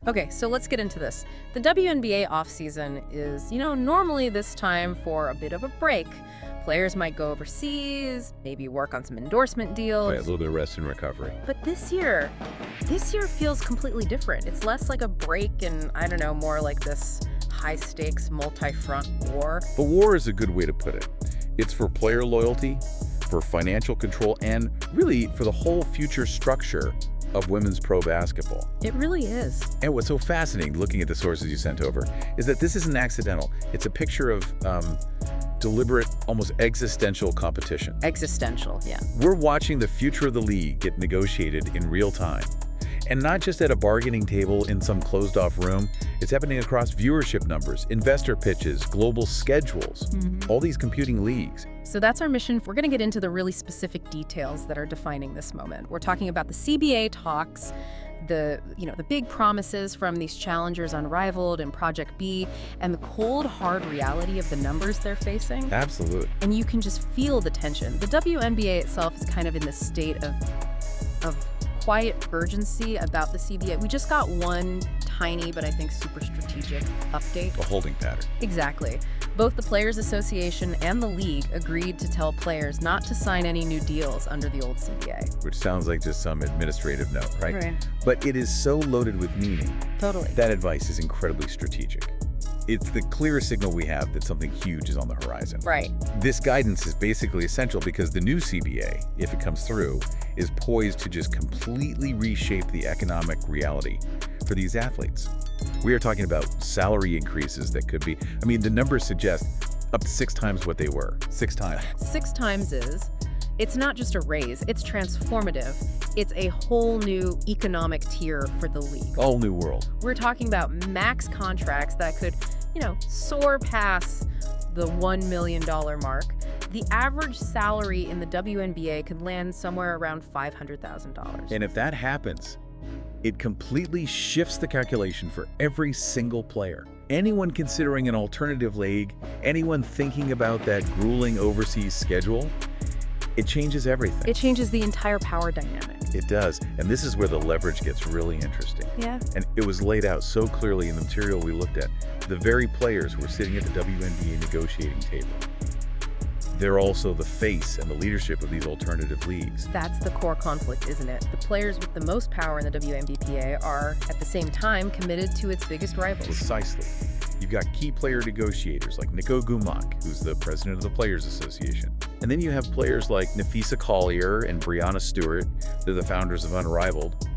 Okay, so let's get into this. The WNBA offseason is, normally this time for a bit of a break. Players might go overseas, maybe work on some endorsement deals. Right, a little bit of rest and recovery. But this year feels completely different. It's less like a break and, more like this high-stakes, multi-front war. But war is a good way to put it. It's for player loyalty, for financial control, and really for the whole future structure of women's pro basketball. It really is. And what's so fascinating, looking at the sources you sent over, is that this isn't accidental. It's a picture of deliberate, almost existential competition. Existential, yeah. We're watching the future of the league get negotiated in real time. And not just at a bargaining table in some closed-off room. It's happening across viewership numbers, investor pitches, global schedules, all these computing leagues. So that's our mission. We're going to get into the really specific details that are defining this moment. We're talking about the CBA talks, the big promises from these challengers Unrivaled and Project B, and the cold, hard reality of the numbers they're facing. Absolutely. And you can just feel the tension. The WNBA itself is kind of in this state of quiet urgency about the CBA. We just got one tiny, but I think super strategic update. A holding pattern. Exactly. Both the Players Association and the league agreed to tell players not to sign any new deals under the old CBA. Which sounds like just some administrative note, right? Right. But it is so loaded with meaning. Totally. That advice is incredibly strategic. It's the clear signal we have that something huge is on the horizon. Right. This guidance is basically essential because the new CBA, if it comes through, is poised to just completely reshape the economic reality for these athletes. We are talking about salary increases that could be, the numbers suggest up to 6 times what they were. 6 times. 6 times it's not just a raise, it's transformative. It's a whole new economic tier for the league. Whole new world. We're talking about max contracts that could, soar past the $1 million mark. The average salary in the WNBA could land somewhere around $500,000. And if that happens, it completely shifts the calculation for every single player. Anyone considering an alternative league, anyone thinking about that grueling overseas schedule, it changes everything. It changes the entire power dynamic. It does. And this is where the leverage gets really interesting. Yeah. And it was laid out so clearly in the material we looked at. The very players who were sitting at the WNBA negotiating table. They're also the face and the leadership of these alternative leagues. That's the core conflict, isn't it? The players with the most power in the WNBPA are, at the same time, committed to its biggest rivals. Precisely. You've got key player negotiators like Nico Gumak, who's the president of the Players Association. And then you have players like Nafisa Collier and Brianna Stewart. They're the founders of Unrivaled.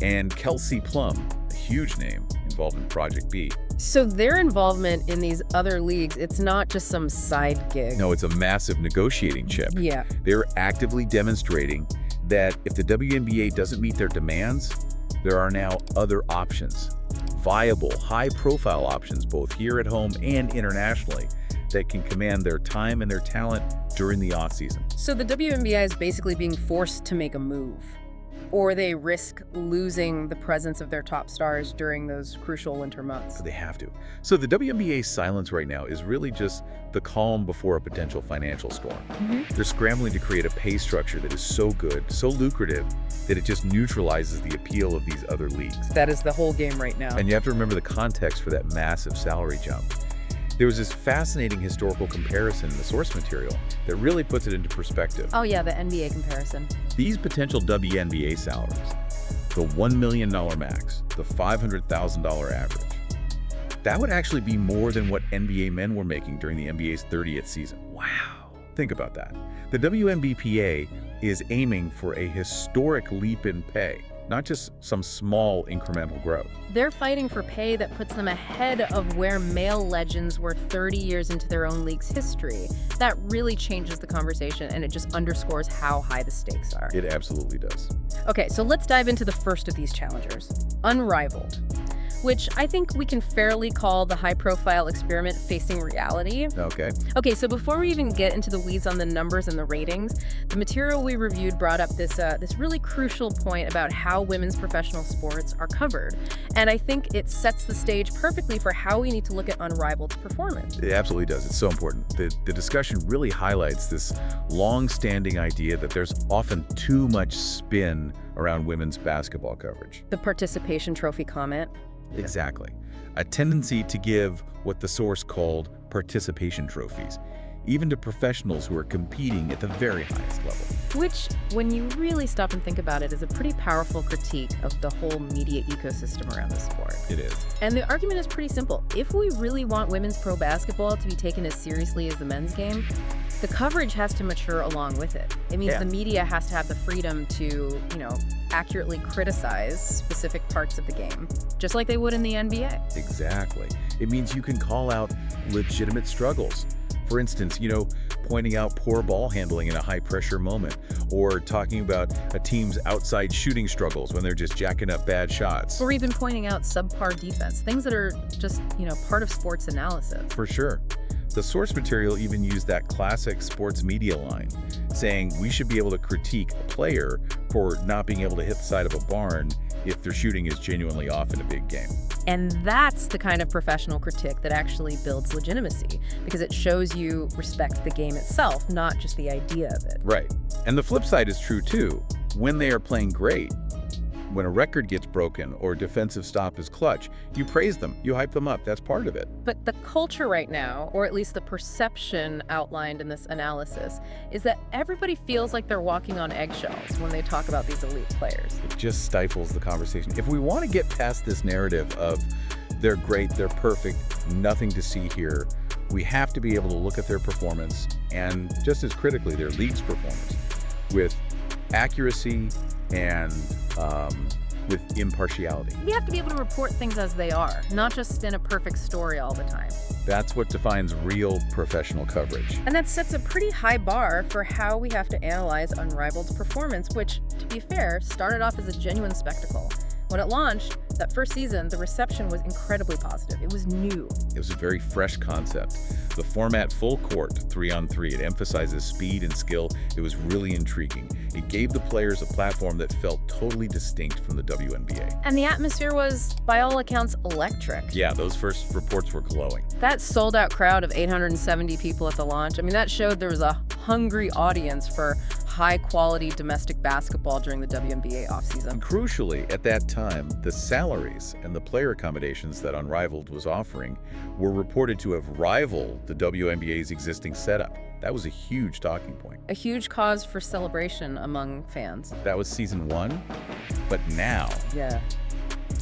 And Kelsey Plum, a huge name involved in Project B. So their involvement in these other leagues, it's not just some side gig. No, it's a massive negotiating chip. Yeah. They're actively demonstrating that if the WNBA doesn't meet their demands, there are now other options. Viable, high-profile options, both here at home and internationally, that can command their time and their talent during the offseason. So the WNBA is basically being forced to make a move, or they risk losing the presence of their top stars during those crucial winter months. They have to. So the WNBA's silence right now is really just the calm before a potential financial storm. They're scrambling to create a pay structure that is so good, so lucrative, that it just neutralizes the appeal of these other leagues. That is the whole game right now. And you have to remember the context for that massive salary jump. There was this fascinating historical comparison in the source material that really puts it into perspective. Oh yeah, the NBA comparison. These potential WNBA salaries, the $1 million max, the $500,000 average, that would actually be more than what NBA men were making during the NBA's 30th season. Wow. Think about that. The WNBPA is aiming for a historic leap in pay, not just some small incremental growth. They're fighting for pay that puts them ahead of where male legends were 30 years into their own league's history. That really changes the conversation, and it just underscores how high the stakes are. It absolutely does. Okay, so let's dive into the first of these challengers, Unrivaled. which I think we can fairly call the high-profile experiment facing reality. Okay. Okay, so before we even get into the weeds on the numbers and the ratings, the material we reviewed brought up this really crucial point about how women's professional sports are covered. And I think it sets the stage perfectly for how we need to look at Unrivaled's performance. It absolutely does. It's so important. The discussion really highlights this long-standing idea that there's often too much spin around women's basketball coverage. The participation trophy comment. Exactly. A tendency to give what the source called participation trophies, even to professionals who are competing at the very highest level. Which, when you really stop and think about it, is a pretty powerful critique of the whole media ecosystem around the sport. It is. And the argument is pretty simple. If we really want women's pro basketball to be taken as seriously as the men's game, the coverage has to mature along with it. It means the media has to have the freedom to, accurately criticize specific parts of the game, just like they would in the NBA. Exactly. It means you can call out legitimate struggles. For instance, pointing out poor ball handling in a high-pressure moment, or talking about a team's outside shooting struggles when they're just jacking up bad shots. Or even pointing out subpar defense, things that are just, part of sports analysis. For sure. The source material even used that classic sports media line, saying we should be able to critique a player for not being able to hit the side of a barn if their shooting is genuinely off in a big game. And that's the kind of professional critique that actually builds legitimacy, because it shows you respect the game itself, not just the idea of it. Right. And the flip side is true too. When they are playing great, when a record gets broken or a defensive stop is clutch, you praise them, you hype them up. That's part of it. But the culture right now, or at least the perception outlined in this analysis, is that everybody feels like they're walking on eggshells when they talk about these elite players. It just stifles the conversation. If we want to get past this narrative of they're great, they're perfect, nothing to see here, we have to be able to look at their performance, and just as critically, their league's performance, with accuracy and with impartiality. We have to be able to report things as they are, not just spin a perfect story all the time. That's what defines real professional coverage. And that sets a pretty high bar for how we have to analyze Unrivaled's performance, which, to be fair, started off as a genuine spectacle. When it launched, that first season, the reception was incredibly positive. It was new. It was a very fresh concept. The format full court, 3-on-3, it emphasizes speed and skill. It was really intriguing. It gave the players a platform that felt totally distinct from the WNBA. And the atmosphere was, by all accounts, electric. Yeah, those first reports were glowing. That sold-out crowd of 870 people at the launch, that showed there was a hungry audience for high-quality domestic basketball during the WNBA offseason. And crucially, at that time, the salaries and the player accommodations that Unrivaled was offering were reported to have rivaled the WNBA's existing setup. That was a huge talking point. A huge cause for celebration among fans. That was season 1, but now,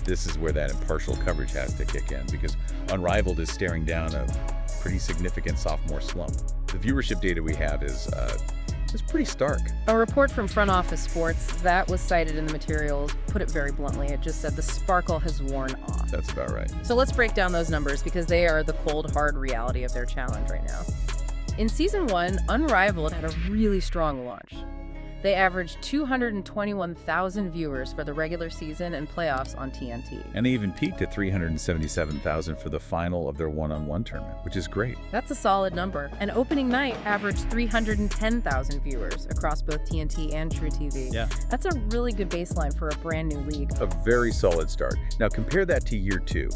this is where that impartial coverage has to kick in, because Unrivaled is staring down a pretty significant sophomore slump. The viewership data we have is pretty stark. A report from Front Office Sports that was cited in the materials put it very bluntly. It just said the sparkle has worn off. That's about right. So let's break down those numbers, because they are the cold, hard reality of their challenge right now. In Season 1, Unrivaled had a really strong launch. They averaged 221,000 viewers for the regular season and playoffs on TNT. And they even peaked at 377,000 for the final of their one-on-one tournament, which is great. That's a solid number. And opening night averaged 310,000 viewers across both TNT and True TV. Yeah. That's a really good baseline for a brand new league. A very solid start. Now compare that to year 2.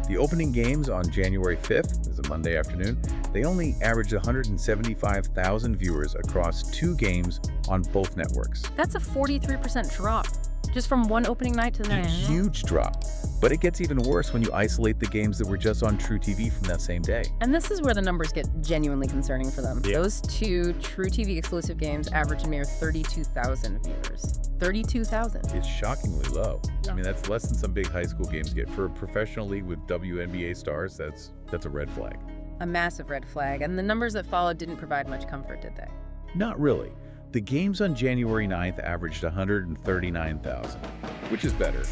The opening games on January 5th, is a Monday afternoon, they only averaged 175,000 viewers across 2 games on both networks. That's a 43% drop, just from one opening night to the next. A huge drop. But it gets even worse when you isolate the games that were just on True TV from that same day. And this is where the numbers get genuinely concerning for them. Yeah. Those 2 True TV exclusive games averaged a mere 32,000 viewers. 32,000. It's shockingly low. That's less than some big high school games get. For a professional league with WNBA stars, that's a red flag. A massive red flag. And the numbers that followed didn't provide much comfort, did they? Not really. The games on January 9th averaged 139,000, which is better.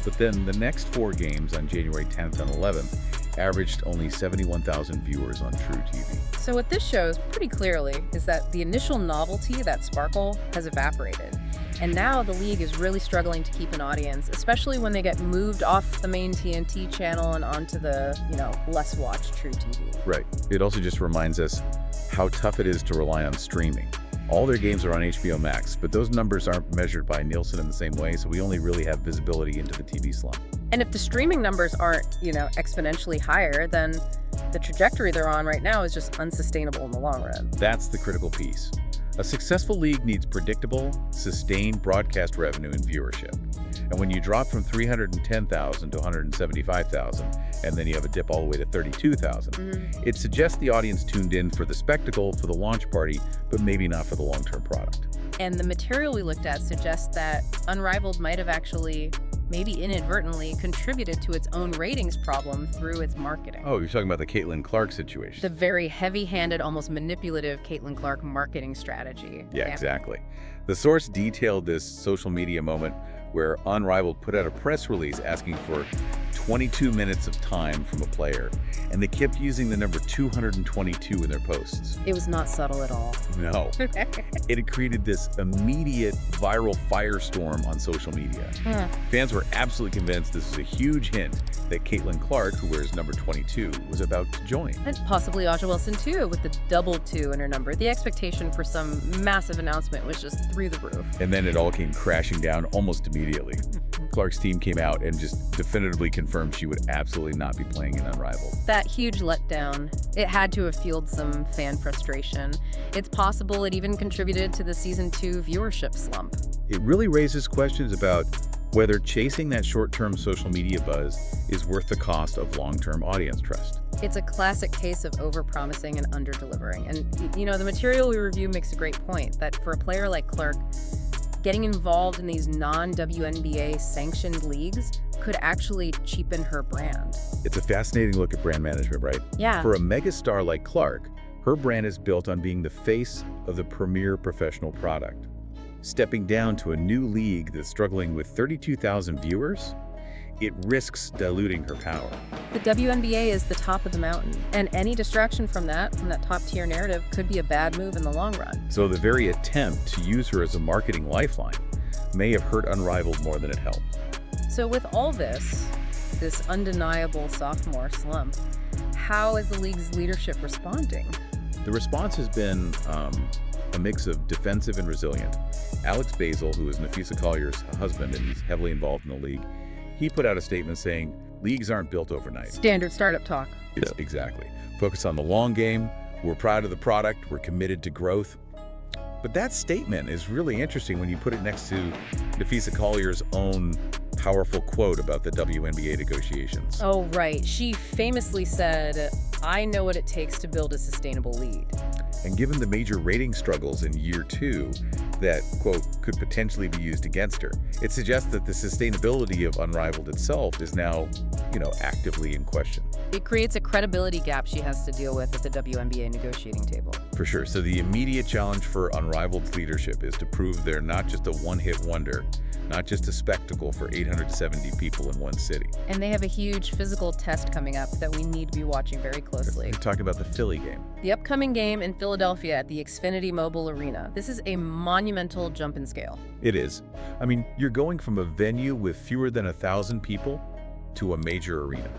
But then the next 4 games on January 10th and 11th averaged only 71,000 viewers on True TV. So what this shows pretty clearly is that the initial novelty, that sparkle, has evaporated. And now the league is really struggling to keep an audience, especially when they get moved off the main TNT channel and onto the, less watched True TV. Right. It also just reminds us how tough it is to rely on streaming. All their games are on HBO Max, but those numbers aren't measured by Nielsen in the same way, so we only really have visibility into the TV slump. And if the streaming numbers aren't, exponentially higher, then the trajectory they're on right now is just unsustainable in the long run. That's the critical piece. A successful league needs predictable, sustained broadcast revenue and viewership. And when you drop from 310,000 to 175,000, and then you have a dip all the way to 32,000, it suggests the audience tuned in for the spectacle, for the launch party, but maybe not for the long-term product. And the material we looked at suggests that Unrivaled might have actually, maybe inadvertently, contributed to its own ratings problem through its marketing. Oh, you're talking about the Caitlin Clark situation. The very heavy-handed, almost manipulative Caitlin Clark marketing strategy. Yeah, exactly. The source detailed this social media moment where Unrivaled put out a press release asking for 22 minutes of time from a player, and they kept using the number 222 in their posts. It was not subtle at all. No. It had created this immediate viral firestorm on social media. Fans were absolutely convinced this was a huge hint that Caitlin Clark, who wears number 22, was about to join. And possibly Aja Wilson too, with the double 2 in her number. The expectation for some massive announcement was just through the roof. And then it all came crashing down almost immediately. Clark's team came out and just definitively confirmed she would absolutely not be playing in Unrivaled. That huge letdown, it had to have fueled some fan frustration. It's possible it even contributed to the Season 2 viewership slump. It really raises questions about whether chasing that short-term social media buzz is worth the cost of long-term audience trust. It's a classic case of overpromising and under-delivering. And, the material we review makes a great point that for a player like Clark, getting involved in these non-WNBA sanctioned leagues could actually cheapen her brand. It's a fascinating look at brand management, right? Yeah. For a megastar like Clark, her brand is built on being the face of the premier professional product. Stepping down to a new league that's struggling with 32,000 viewers, it risks diluting her power. The WNBA is the top of the mountain, and any distraction from that top-tier narrative could be a bad move in the long run. So the very attempt to use her as a marketing lifeline may have hurt Unrivaled more than it helped. So with all this undeniable sophomore slump, how is the league's leadership responding? The response has been a mix of defensive and resilient. Alex Basil, who is Nafisa Collier's husband and he's heavily involved in the league, he put out a statement saying, leagues aren't built overnight. Standard startup talk. Yes, exactly. Focus on the long game. We're proud of the product. We're committed to growth. But that statement is really interesting when you put it next to Nafisa Collier's own powerful quote about the WNBA negotiations. Oh, right. She famously said, "I know what it takes to build a sustainable lead." And given the major rating struggles in year 2 that, quote, could potentially be used against her, it suggests that the sustainability of Unrivaled itself is now, actively in question. It creates a credibility gap she has to deal with at the WNBA negotiating table. For sure. So the immediate challenge for Unrivaled's leadership is to prove they're not just a one-hit wonder, not just a spectacle for 870 people in one city. And they have a huge physical test coming up that we need to be watching very closely. We're talking about the Philly game. The upcoming game in Philadelphia at the Xfinity Mobile Arena. This is a monumental jump in scale. It is. I mean, you're going from a venue with fewer than 1,000 people to a major arena.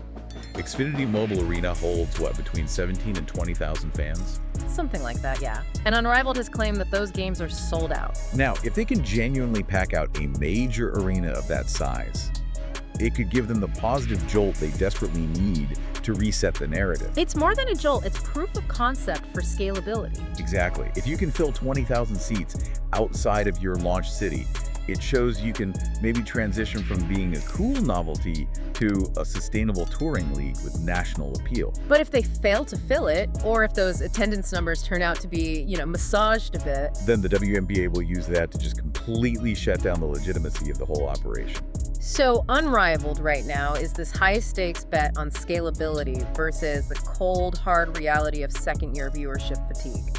Xfinity Mobile Arena holds, between 17 and 20,000 fans? Something like that, yeah. And Unrivaled has claimed that those games are sold out. Now, if they can genuinely pack out a major arena of that size, it could give them the positive jolt they desperately need to reset the narrative. It's more than a jolt, it's proof of concept for scalability. Exactly. If you can fill 20,000 seats outside of your launch city, it shows you can maybe transition from being a cool novelty to a sustainable touring league with national appeal. But if they fail to fill it, or if those attendance numbers turn out to be, massaged a bit, then the WNBA will use that to just completely shut down the legitimacy of the whole operation. So Unrivaled right now is this high-stakes bet on scalability versus the cold, hard reality of second-year viewership fatigue.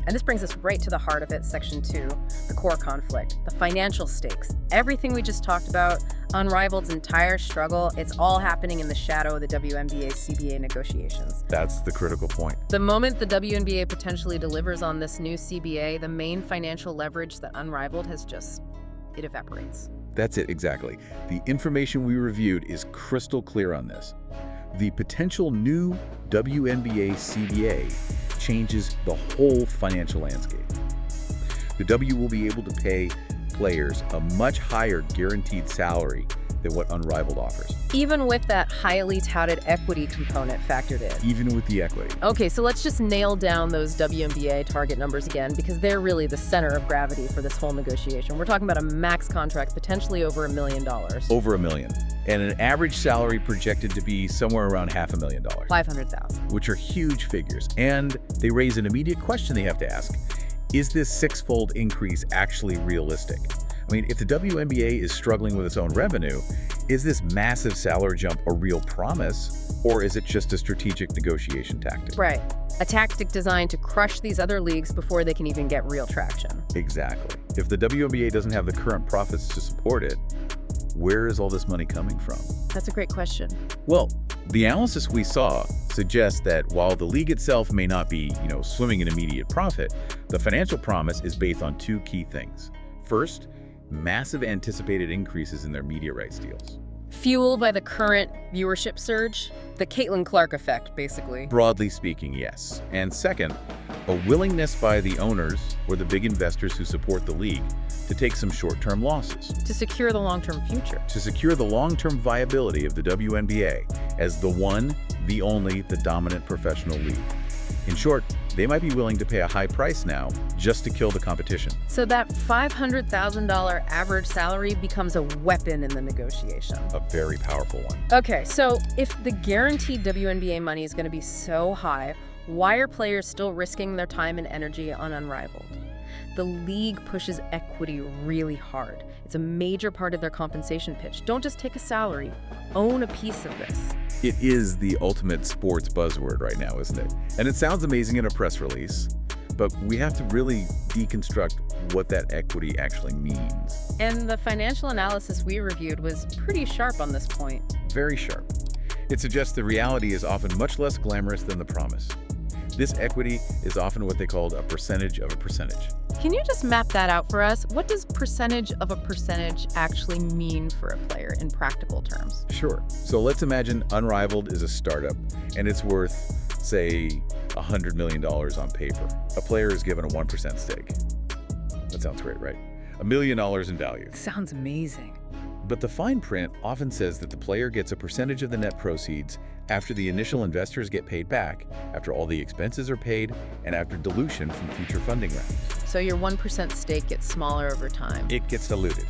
And this brings us right to the heart of it, Section 2, the core conflict, the financial stakes. Everything we just talked about, Unrivaled's entire struggle, it's all happening in the shadow of the WNBA-CBA negotiations. That's the critical point. The moment the WNBA potentially delivers on this new CBA, the main financial leverage that Unrivaled has just it evaporates. That's it, exactly. The information we reviewed is crystal clear on this. The potential new WNBA CBA changes the whole financial landscape. The W will be able to pay players a much higher guaranteed salary than what Unrivaled offers. Even with that highly touted equity component factored in. Even with the equity. Okay, so let's just nail down those WNBA target numbers again, because they're really the center of gravity for this whole negotiation. We're talking about a max contract potentially over $1 million. Over $1 million. And an average salary projected to be somewhere around $500,000. $500,000. Which are huge figures. And they raise an immediate question they have to ask. Is this six-fold increase actually realistic? I mean, if the WNBA is struggling with its own revenue, is this massive salary jump a real promise, or is it just a strategic negotiation tactic? Right. A tactic designed to crush these other leagues before they can even get real traction. Exactly. If the WNBA doesn't have the current profits to support it, where is all this money coming from? That's a great question. Well, the analysis we saw suggests that while the league itself may not be, swimming in immediate profit, the financial promise is based on two key things. First, massive anticipated increases in their media rights deals. Fueled by the current viewership surge? The Caitlin Clark effect, basically. Broadly speaking, yes. And second, a willingness by the owners or the big investors who support the league to take some short-term losses. To secure the long-term future. To secure the long-term viability of the WNBA as the one, the only, the dominant professional league. In short, they might be willing to pay a high price now just to kill the competition. So that $500,000 average salary becomes a weapon in the negotiation. A very powerful one. Okay, so if the guaranteed WNBA money is going to be so high, why are players still risking their time and energy on Unrivaled? The league pushes equity really hard. It's a major part of their compensation pitch. Don't just take a salary, own a piece of this. It is the ultimate sports buzzword right now, isn't it? And it sounds amazing in a press release, but we have to really deconstruct what that equity actually means. And the financial analysis we reviewed was pretty sharp on this point. Very sharp. It suggests the reality is often much less glamorous than the promise. This equity is often what they called a percentage of a percentage. Can you just map that out for us? What does percentage of a percentage actually mean for a player in practical terms? Sure. So let's imagine Unrivaled is a startup and it's worth, say, $100 million on paper. A player is given a 1% stake. That sounds great, right? $1 million in value. Sounds amazing. But the fine print often says that the player gets a percentage of the net proceeds after the initial investors get paid back, after all the expenses are paid, and after dilution from future funding rounds. So your 1% stake gets smaller over time. It gets diluted.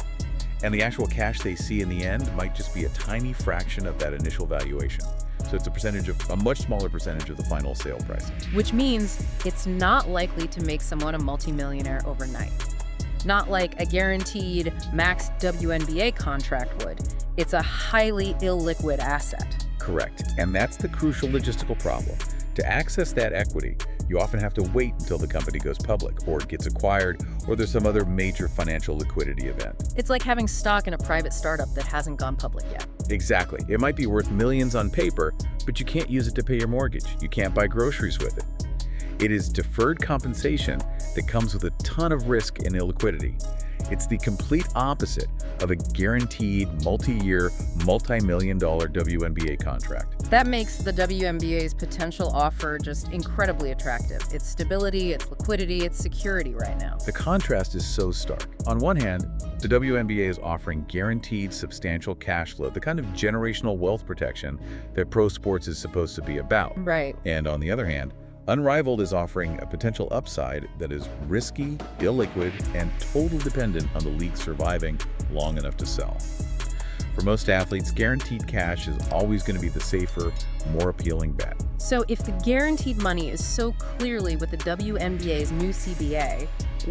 And the actual cash they see in the end might just be a tiny fraction of that initial valuation. So it's a much smaller percentage of the final sale price. Which means it's not likely to make someone a multimillionaire overnight. Not like a guaranteed max WNBA contract would. It's a highly illiquid asset. Correct. And that's the crucial logistical problem. To access that equity, you often have to wait until the company goes public, or it gets acquired, or there's some other major financial liquidity event. It's like having stock in a private startup that hasn't gone public yet. Exactly. It might be worth millions on paper, but you can't use it to pay your mortgage. You can't buy groceries with it. It is deferred compensation that comes with a ton of risk and illiquidity. It's the complete opposite of a guaranteed multi-year, multi-million-dollar WNBA contract. That makes the WNBA's potential offer just incredibly attractive. Its stability, its liquidity, its security right now. The contrast is so stark. On one hand, the WNBA is offering guaranteed substantial cash flow, the kind of generational wealth protection that pro sports is supposed to be about. Right. And on the other hand, Unrivaled is offering a potential upside that is risky, illiquid, and totally dependent on the league surviving long enough to sell. For most athletes, guaranteed cash is always going to be the safer, more appealing bet. So if the guaranteed money is so clearly with the WNBA's new CBA,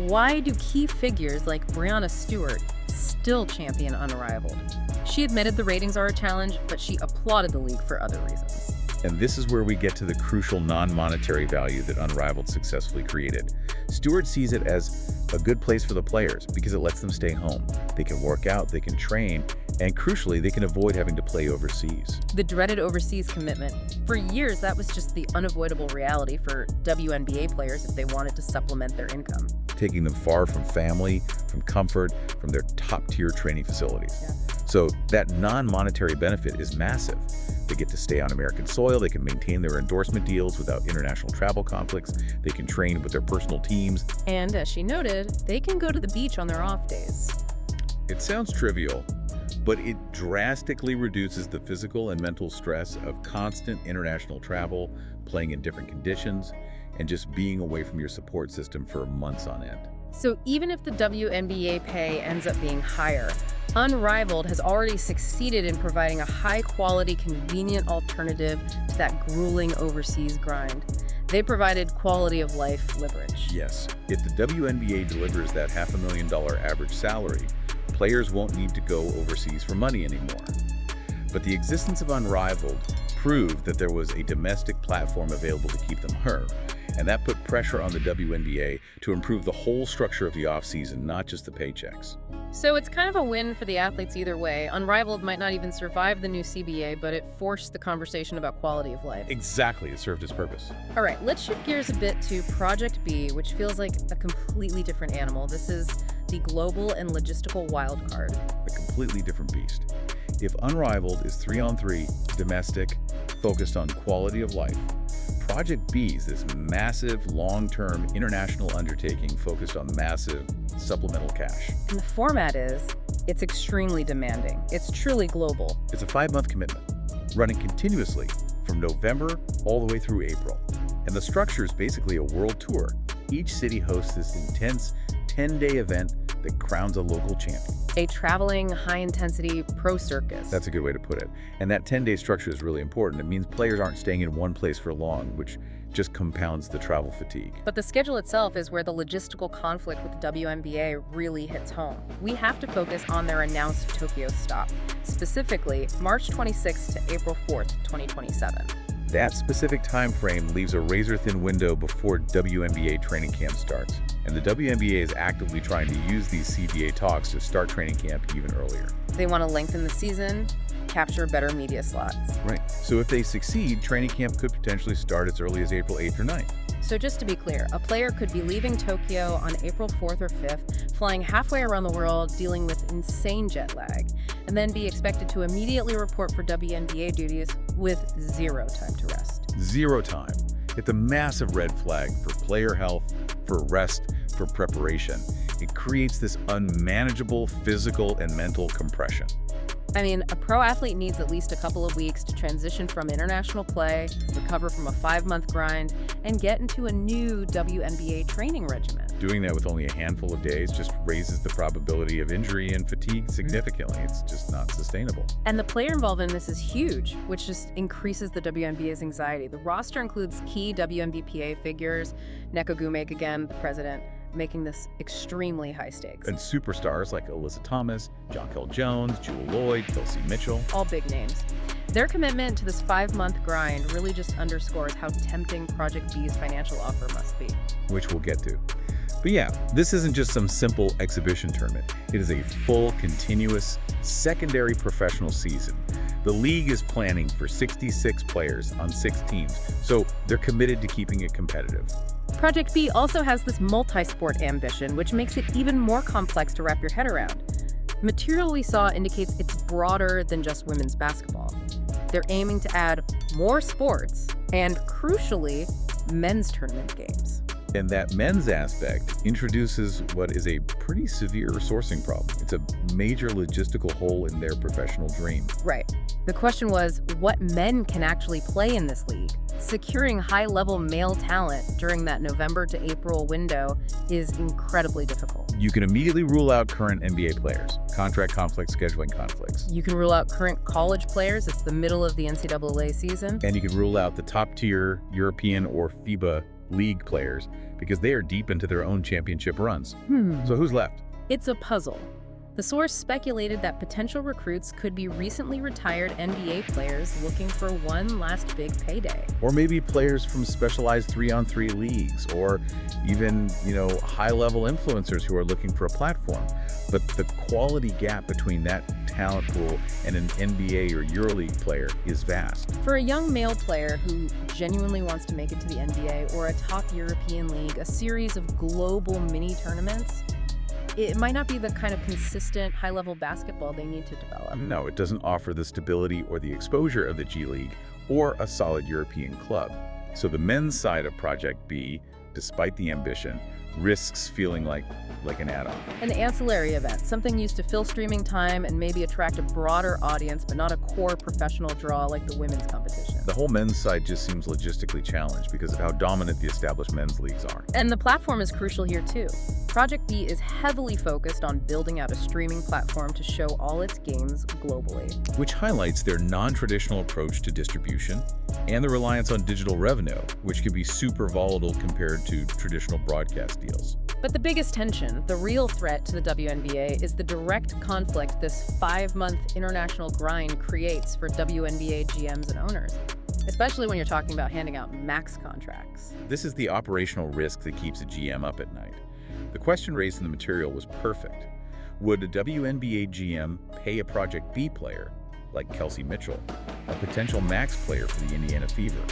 why do key figures like Breanna Stewart still champion Unrivaled? She admitted the ratings are a challenge, but she applauded the league for other reasons. And this is where we get to the crucial non-monetary value that Unrivaled successfully created. Stewart sees it as a good place for the players because it lets them stay home. They can work out, they can train, and crucially, they can avoid having to play overseas. The dreaded overseas commitment. For years, that was just the unavoidable reality for WNBA players if they wanted to supplement their income. taking them far from family, from comfort, from their top-tier training facilities. Yeah. So that non-monetary benefit is massive. They get to stay on American soil, they can maintain their endorsement deals without international travel conflicts, they can train with their personal teams. And as she noted, they can go to the beach on their off days. It sounds trivial, but it drastically reduces the physical and mental stress of constant international travel, playing in different conditions, and just being away from your support system for months on end. So even if the WNBA pay ends up being higher, Unrivaled has already succeeded in providing a high-quality, convenient alternative to that grueling overseas grind. They provided quality of life leverage. Yes, if the WNBA delivers that $500,000 average salary, players won't need to go overseas for money anymore. But the existence of Unrivaled proved that there was a domestic platform available to keep them her, and that put pressure on the WNBA to improve the whole structure of the offseason, not just the paychecks. So it's kind of a win for the athletes either way. Unrivaled might not even survive the new CBA, but it forced the conversation about quality of life. Exactly, it served its purpose. All right, let's shift gears a bit to Project B, which feels like a completely different animal. This is the global and logistical wildcard. A completely different beast. If Unrivaled is 3-on-3, domestic, focused on quality of life, Project B is this massive, long-term international undertaking focused on massive supplemental cash. And the format is, it's extremely demanding. It's truly global. It's a 5-month commitment, running continuously from November all the way through April. And the structure is basically a world tour. Each city hosts this intense 10-day event that crowns a local champion. A traveling, high-intensity pro circus. That's a good way to put it. And that 10-day structure is really important. It means players aren't staying in one place for long, which just compounds the travel fatigue. But the schedule itself is where the logistical conflict with the WNBA really hits home. We have to focus on their announced Tokyo stop, specifically March 26th to April 4th, 2027. That specific time frame leaves a razor-thin window before WNBA training camp starts. And the WNBA is actively trying to use these CBA talks to start training camp even earlier. They want to lengthen the season, capture better media slots. Right. So if they succeed, training camp could potentially start as early as April 8th or 9th. So just to be clear, a player could be leaving Tokyo on April 4th or 5th, flying halfway around the world, dealing with insane jet lag, and then be expected to immediately report for WNBA duties with zero time to rest. Zero time. It's a massive red flag for player health, for rest, for preparation. It creates this unmanageable physical and mental compression. I mean, a pro athlete needs at least a couple of weeks to transition from international play, recover from a 5-month grind, and get into a new WNBA training regimen. Doing that with only a handful of days just raises the probability of injury and fatigue significantly. It's just not sustainable. And the player involved in this is huge, which just increases the WNBA's anxiety. The roster includes key WNBPA figures, Neko Gumake again, the president, making this extremely high stakes. And superstars like Alyssa Thomas, Jonquel Jones, Jewel Lloyd, Kelsey Mitchell. All big names. Their commitment to this 5-month grind really just underscores how tempting Project B's financial offer must be. Which we'll get to. But yeah, this isn't just some simple exhibition tournament. It is a full, continuous, secondary professional season. The league is planning for 66 players on 6 teams, so they're committed to keeping it competitive. Project B also has this multi-sport ambition, which makes it even more complex to wrap your head around. The material we saw indicates it's broader than just women's basketball. They're aiming to add more sports and, crucially, men's tournament games. And that men's aspect introduces what is a pretty severe sourcing problem. It's a major logistical hole in their professional dream. Right. The question was, what men can actually play in this league? Securing high-level male talent during that November to April window is incredibly difficult. You can immediately rule out current NBA players, contract conflicts, scheduling conflicts. You can rule out current college players. It's the middle of the NCAA season. And you can rule out the top-tier European or FIBA league players because they are deep into their own championship runs. So who's left? It's a puzzle. The source speculated that potential recruits could be recently retired NBA players looking for one last big payday. Or maybe players from specialized 3-on-3 leagues, or even, high-level influencers who are looking for a platform. But the quality gap between that talent pool and an NBA or EuroLeague player is vast. For a young male player who genuinely wants to make it to the NBA or a top European league, a series of global mini tournaments, it might not be the kind of consistent, high-level basketball they need to develop. No, it doesn't offer the stability or the exposure of the G League or a solid European club. So the men's side of Project B, despite the ambition, risks feeling like an add-on. An ancillary event, something used to fill streaming time and maybe attract a broader audience, but not a core professional draw like the women's competition. The whole men's side just seems logistically challenged because of how dominant the established men's leagues are. And the platform is crucial here too. Project B is heavily focused on building out a streaming platform to show all its games globally. Which highlights their non-traditional approach to distribution and the reliance on digital revenue, which can be super volatile compared to traditional broadcast deals. But the biggest tension, the real threat to the WNBA, is the direct conflict this 5-month international grind creates for WNBA GMs and owners, especially when you're talking about handing out max contracts. This is the operational risk that keeps a GM up at night. The question raised in the material was perfect. Would a WNBA GM pay a Project B player, like Kelsey Mitchell, a potential max player for the Indiana Fever,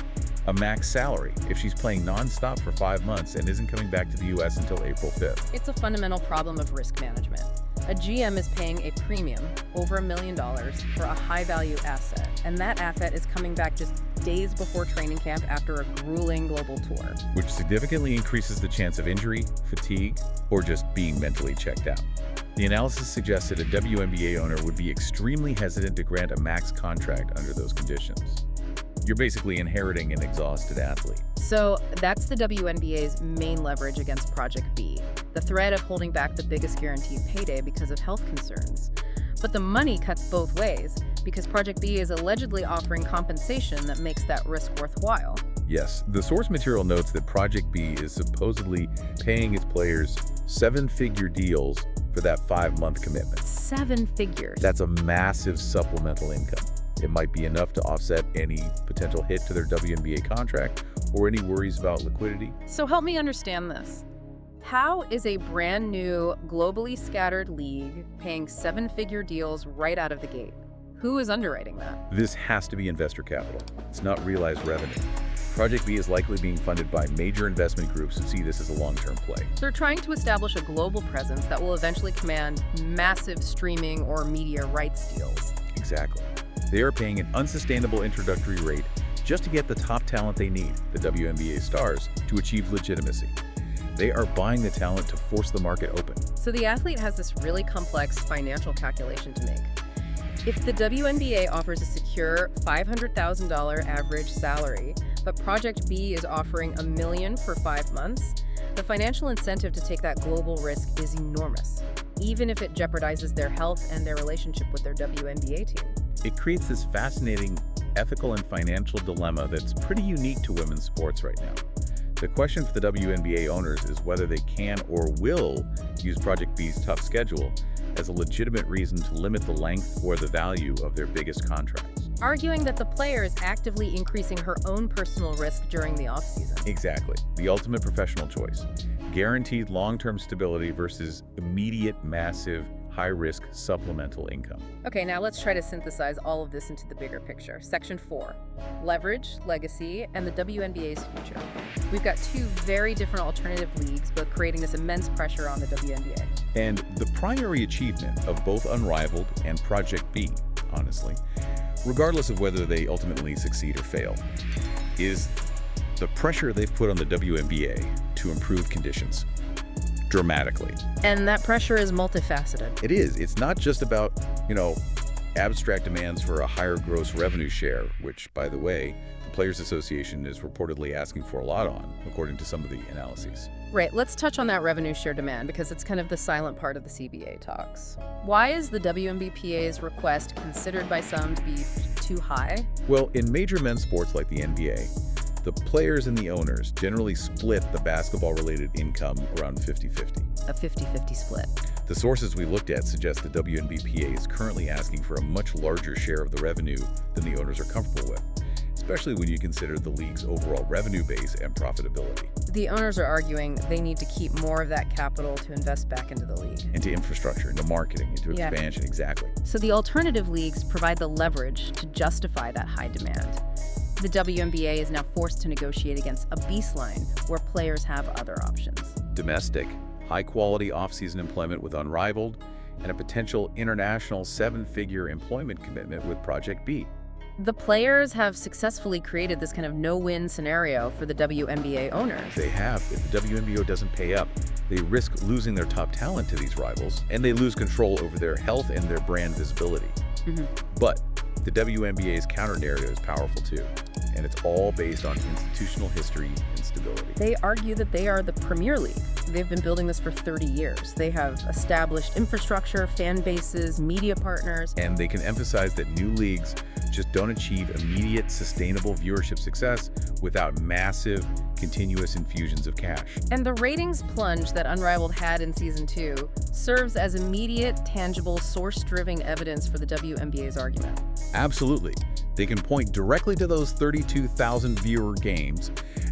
a max salary if she's playing non-stop for 5 months and isn't coming back to the U.S. until April 5th? It's a fundamental problem of risk management. A GM is paying a premium, over $1 million, for a high-value asset, and that asset is coming back just days before training camp after a grueling global tour. Which significantly increases the chance of injury, fatigue, or just being mentally checked out. The analysis suggested a WNBA owner would be extremely hesitant to grant a max contract under those conditions. You're basically inheriting an exhausted athlete. So that's the WNBA's main leverage against Project B, the threat of holding back the biggest guaranteed payday because of health concerns. But the money cuts both ways, because Project B is allegedly offering compensation that makes that risk worthwhile. Yes, the source material notes that Project B is supposedly paying its players 7-figure deals for that 5-month commitment. 7 figures. That's a massive supplemental income. It might be enough to offset any potential hit to their WNBA contract or any worries about liquidity. So help me understand this. How is a brand new, globally scattered league paying 7-figure deals right out of the gate? Who is underwriting that? This has to be investor capital. It's not realized revenue. Project B is likely being funded by major investment groups who see this as a long-term play. They're trying to establish a global presence that will eventually command massive streaming or media rights deals. Exactly. They are paying an unsustainable introductory rate just to get the top talent they need, the WNBA stars, to achieve legitimacy. They are buying the talent to force the market open. So the athlete has this really complex financial calculation to make. If the WNBA offers a secure $500,000 average salary, but Project B is offering $1 million for 5 months, the financial incentive to take that global risk is enormous, even if it jeopardizes their health and their relationship with their WNBA team. It creates this fascinating ethical and financial dilemma that's pretty unique to women's sports right now. The question for the WNBA owners is whether they can or will use Project B's tough schedule as a legitimate reason to limit the length or the value of their biggest contracts. Arguing that the player is actively increasing her own personal risk during the offseason. Exactly. The ultimate professional choice. Guaranteed long-term stability versus immediate, massive, high-risk supplemental income. Okay, now let's try to synthesize all of this into the bigger picture. Section 4, leverage, legacy, and the WNBA's future. We've got 2 very different alternative leagues, both creating this immense pressure on the WNBA. And the primary achievement of both Unrivaled and Project B, honestly, regardless of whether they ultimately succeed or fail, is the pressure they've put on the WNBA to improve conditions dramatically. And that pressure is multifaceted. It is. It's not just about, abstract demands for a higher gross revenue share, which, by the way, the Players Association is reportedly asking for a lot on, according to some of the analyses. Right, let's touch on that revenue share demand because it's kind of the silent part of the CBA talks. Why is the WNBPA's request considered by some to be too high? Well, in major men's sports like the NBA, the players and the owners generally split the basketball-related income around 50-50. a 50-50 split. The sources we looked at suggest the WNBPA is currently asking for a much larger share of the revenue than the owners are comfortable with, especially when you consider the league's overall revenue base and profitability. The owners are arguing they need to keep more of that capital to invest back into the league. Into infrastructure, into marketing, into expansion, exactly. So the alternative leagues provide the leverage to justify that high demand. The WNBA is now forced to negotiate against a baseline where players have other options. Domestic, high-quality off-season employment with Unrivaled, and a potential international seven-figure employment commitment with Project B. The players have successfully created this kind of no-win scenario for the WNBA owners. They have. If the WNBO doesn't pay up, they risk losing their top talent to these rivals, and they lose control over their health and their brand visibility. But the WNBA's counter-narrative is powerful too, and it's all based on institutional history and stability. They argue that they are the Premier League. They've been building this for 30 years. They have established infrastructure, fan bases, media partners. And they can emphasize that new leagues just don't achieve immediate, sustainable viewership success without massive, continuous infusions of cash. And the ratings plunge that Unrivaled had in Season 2 serves as immediate, tangible, source-driven evidence for the WNBA's argument. Absolutely. They can point directly to those 32,000 viewer games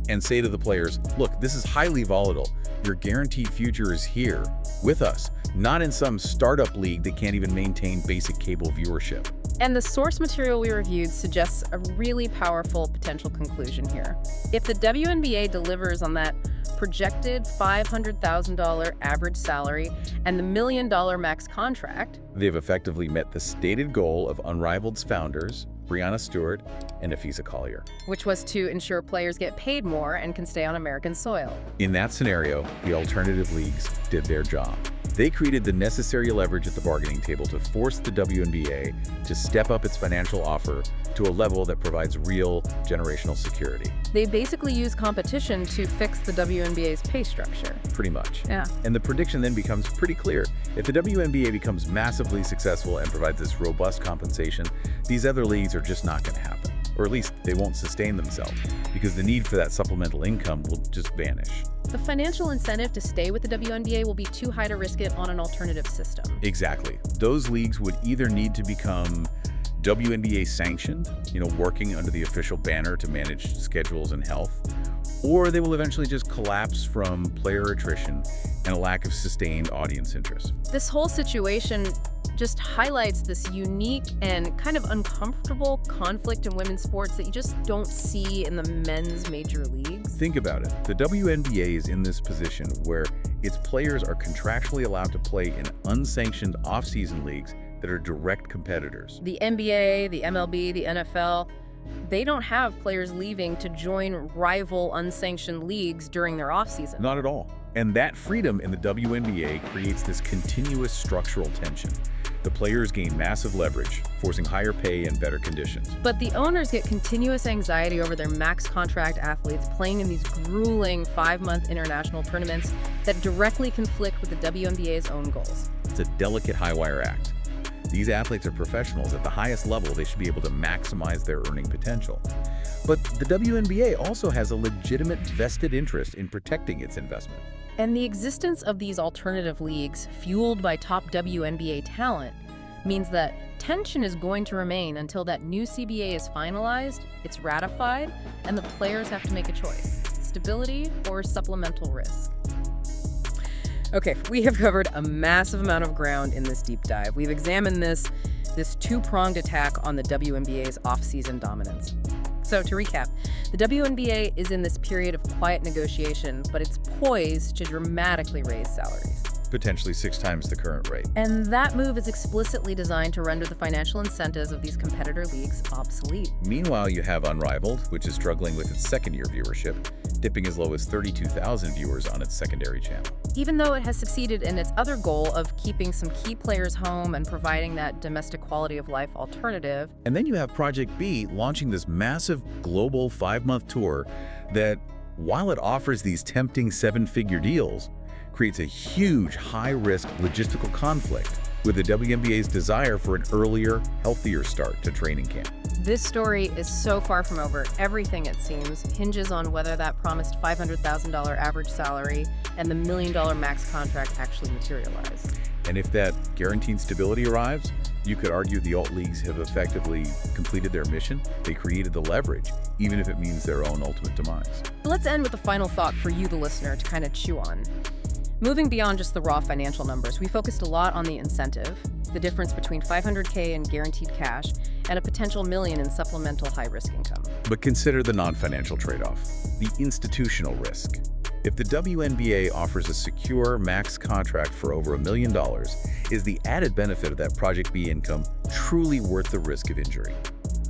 and say to the players, look, this is highly volatile. Your guaranteed future is here with us, not in some startup league that can't even maintain basic cable viewership. And the source material we reviewed suggests a really powerful potential conclusion here. If the WNBA delivers on that projected $500,000 average salary and the $1 million max contract, they've effectively met the stated goal of Unrivaled's founders, Breanna Stewart and Nafisa Collier, which was to ensure players get paid more and can stay on American soil. In that scenario, the alternative leagues did their job. They created the necessary leverage at the bargaining table to force the WNBA to step up its financial offer to a level that provides real generational security. They basically use competition to fix the WNBA's pay structure. Pretty much. Yeah. And the prediction then becomes pretty clear. If the WNBA becomes massively successful and provides this robust compensation, these other leagues are just not going to happen. Or at least they won't sustain themselves, because the need for that supplemental income will just vanish. The financial incentive to stay with the WNBA will be too high to risk it on an alternative system. Exactly. Those leagues would either need to become WNBA sanctioned, working under the official banner to manage schedules and health, or they will eventually just collapse from player attrition and a lack of sustained audience interest. This whole situation just highlights this unique and kind of uncomfortable conflict in women's sports that you just don't see in the men's major leagues. Think about it. The WNBA is in this position where its players are contractually allowed to play in unsanctioned off-season leagues that are direct competitors. The NBA, the MLB, the NFL, they don't have players leaving to join rival unsanctioned leagues during their offseason. Not at all. And that freedom in the WNBA creates this continuous structural tension. The players gain massive leverage, forcing higher pay and better conditions. But the owners get continuous anxiety over their max contract athletes playing in these grueling 5-month international tournaments that directly conflict with the WNBA's own goals. It's a delicate high-wire act. These athletes are professionals at the highest level. They should be able to maximize their earning potential. But the WNBA also has a legitimate vested interest in protecting its investment. And the existence of these alternative leagues, fueled by top WNBA talent, means that tension is going to remain until that new CBA is finalized, it's ratified, and the players have to make a choice: stability or supplemental risk. Okay, we have covered a massive amount of ground in this deep dive. We've examined this two-pronged attack on the WNBA's off-season dominance. So to recap, the WNBA is in this period of quiet negotiation, but it's poised to dramatically raise salaries. Potentially 6 times the current rate. And that move is explicitly designed to render the financial incentives of these competitor leagues obsolete. Meanwhile, you have Unrivaled, which is struggling with its second-year viewership, dipping as low as 32,000 viewers on its secondary channel. Even though it has succeeded in its other goal of keeping some key players home and providing that domestic quality of life alternative. And then you have Project B launching this massive global 5-month tour that, while it offers these tempting 7-figure deals, creates a huge, high-risk logistical conflict with the WNBA's desire for an earlier, healthier start to training camp. This story is so far from over. Everything, it seems, hinges on whether that promised $500,000 average salary and the $1 million max contract actually materialize. And if that guaranteed stability arrives, you could argue the alt leagues have effectively completed their mission. They created the leverage, even if it means their own ultimate demise. Let's end with a final thought for you, the listener, to kind of chew on. Moving beyond just the raw financial numbers, we focused a lot on the incentive, the difference between $500K in guaranteed cash and a potential $1 million in supplemental high-risk income. But consider the non-financial trade-off, the institutional risk. If the WNBA offers a secure max contract for over $1 million, is the added benefit of that Project B income truly worth the risk of injury,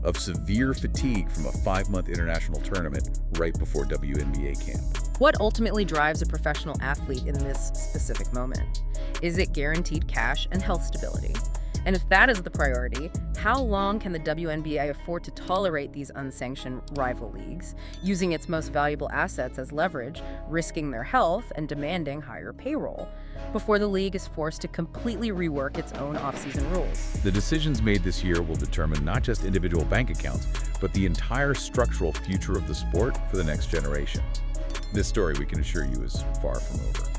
of severe fatigue from a 5-month international tournament right before WNBA camp? What ultimately drives a professional athlete in this specific moment? Is it guaranteed cash and health stability? And if that is the priority, how long can the WNBA afford to tolerate these unsanctioned rival leagues, using its most valuable assets as leverage, risking their health, and demanding higher payroll, before the league is forced to completely rework its own offseason rules? The decisions made this year will determine not just individual bank accounts, but the entire structural future of the sport for the next generation. This story, we can assure you, is far from over.